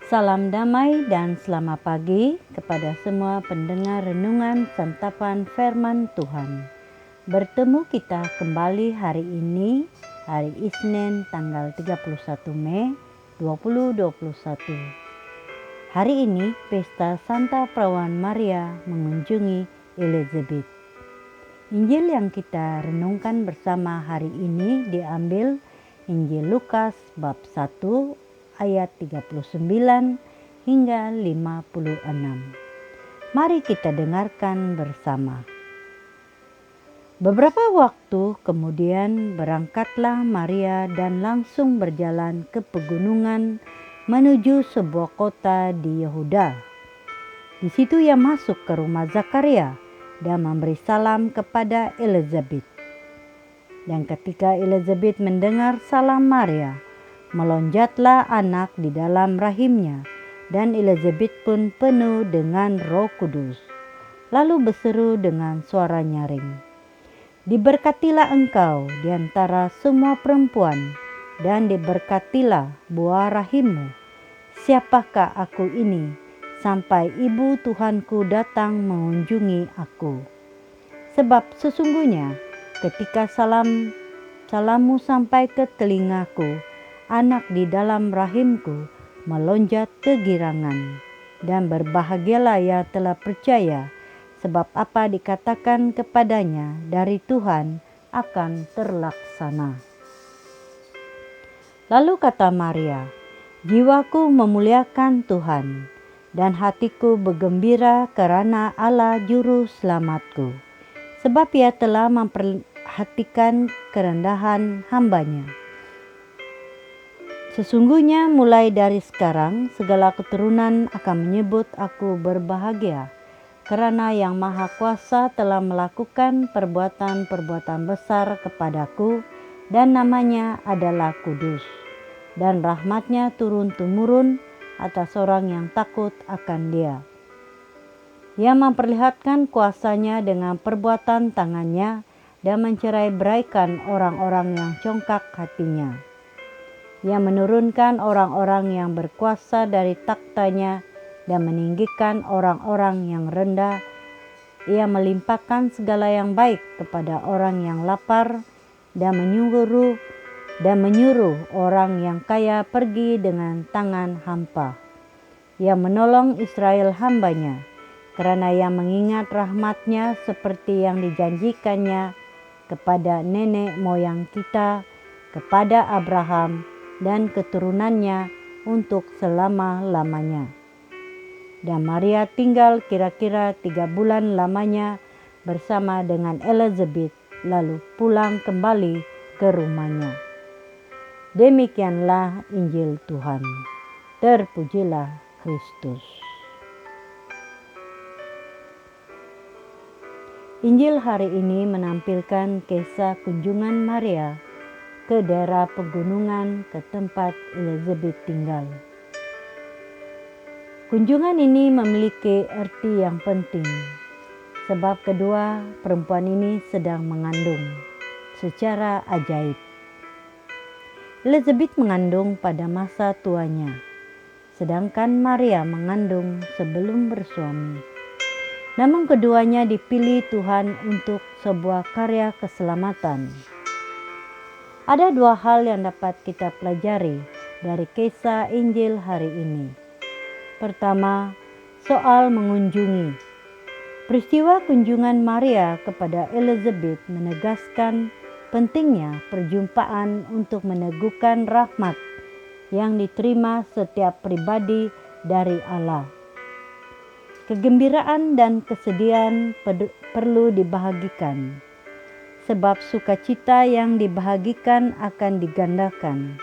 Salam damai dan selamat pagi kepada semua pendengar renungan santapan firman Tuhan. Bertemu kita kembali hari ini, hari Isnin tanggal 31 Mei 2021. Hari ini pesta Santa Perawan Maria mengunjungi Elizabeth. Injil yang kita renungkan bersama hari ini diambil Injil Lukas bab 1 ayat 39 hingga 56. Mari kita dengarkan bersama. Beberapa waktu kemudian berangkatlah Maria dan langsung berjalan ke pegunungan menuju sebuah kota di Yehuda. Di situ ia masuk ke rumah Zakaria dan memberi salam kepada Elizabeth. Dan ketika Elizabeth mendengar salam Maria, melonjatlah anak di dalam rahimnya, dan Elizabeth pun penuh dengan Roh Kudus. Lalu berseru dengan suara nyaring, "Diberkatilah engkau di antara semua perempuan, dan diberkatilah buah rahimmu. Siapakah aku ini, sampai ibu Tuhanku datang mengunjungi aku? Sebab sesungguhnya ketika salammu sampai ke telingaku, anak di dalam rahimku melonjat kegirangan. Dan berbahagialah ia telah percaya, sebab apa dikatakan kepadanya dari Tuhan akan terlaksana." Lalu kata Maria, "Jiwaku memuliakan Tuhan, dan hatiku bergembira karena Allah Juru Selamatku, sebab ia telah memperhatikan kerendahan hambanya. Sesungguhnya mulai dari sekarang segala keturunan akan menyebut aku berbahagia, karena Yang Maha Kuasa telah melakukan perbuatan-perbuatan besar kepadaku, dan namanya adalah kudus, dan rahmatnya turun-temurun atas orang yang takut akan Dia. Ia memperlihatkan kuasanya dengan perbuatan tangannya dan mencerai-beraikan orang-orang yang congkak hatinya. Ia menurunkan orang-orang yang berkuasa dari taktanya dan meninggikan orang-orang yang rendah. Ia melimpahkan segala yang baik kepada orang yang lapar dan menyuruh orang yang kaya pergi dengan tangan hampa. Ia menolong Israel hambanya, karena ia mengingat rahmatnya seperti yang dijanjikannya kepada nenek moyang kita, kepada Abraham dan keturunannya untuk selama-lamanya." Dan Maria tinggal kira-kira 3 bulan lamanya bersama dengan Elizabeth, lalu pulang kembali ke rumahnya. Demikianlah Injil Tuhan. Terpujilah Kristus. Injil hari ini menampilkan kisah kunjungan Maria ke daerah pegunungan ke tempat Elizabeth tinggal. Kunjungan ini memiliki arti yang penting, sebab kedua perempuan ini sedang mengandung secara ajaib. Elizabeth mengandung pada masa tuanya, sedangkan Maria mengandung sebelum bersuami. Namun keduanya dipilih Tuhan untuk sebuah karya keselamatan. Ada 2 hal yang dapat kita pelajari dari kisah Injil hari ini. Pertama, soal mengunjungi. Peristiwa kunjungan Maria kepada Elizabeth menegaskan pentingnya perjumpaan untuk meneguhkan rahmat yang diterima setiap pribadi dari Allah. Kegembiraan dan kesedihan perlu dibahagikan, sebab sukacita yang dibahagikan akan digandakan,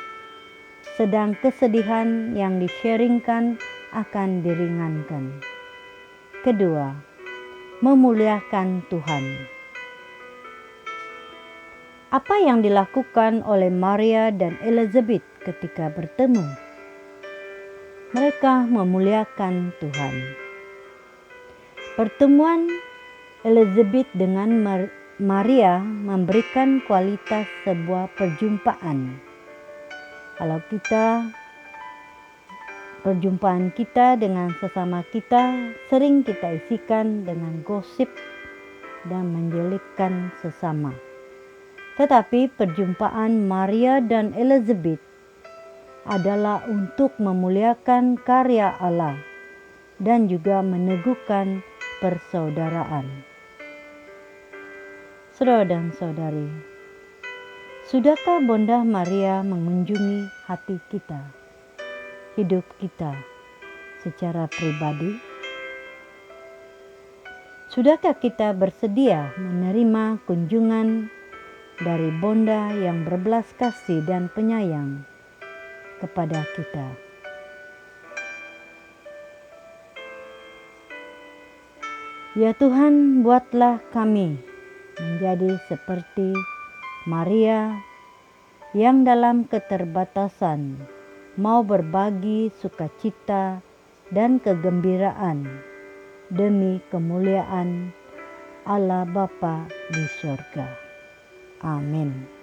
sedang kesedihan yang di-sharingkan akan diringankan. Kedua, memuliakan Tuhan. Apa yang dilakukan oleh Maria dan Elizabeth ketika bertemu? Mereka memuliakan Tuhan. Pertemuan Elizabeth dengan Maria memberikan kualitas sebuah perjumpaan. Kalau kita Perjumpaan kita dengan sesama kita sering kita isikan dengan gosip dan menjelekkan sesama. Tetapi perjumpaan Maria dan Elizabeth adalah untuk memuliakan karya Allah dan juga meneguhkan persaudaraan. Saudara dan saudari, sudahkah Bunda Maria mengunjungi hati kita, hidup kita secara pribadi? Sudahkah kita bersedia menerima kunjungan dari Bunda yang berbelas kasih dan penyayang kepada kita? Ya Tuhan, buatlah kami menjadi seperti Maria yang dalam keterbatasan mau berbagi sukacita dan kegembiraan demi kemuliaan Allah Bapa di surga. Amin.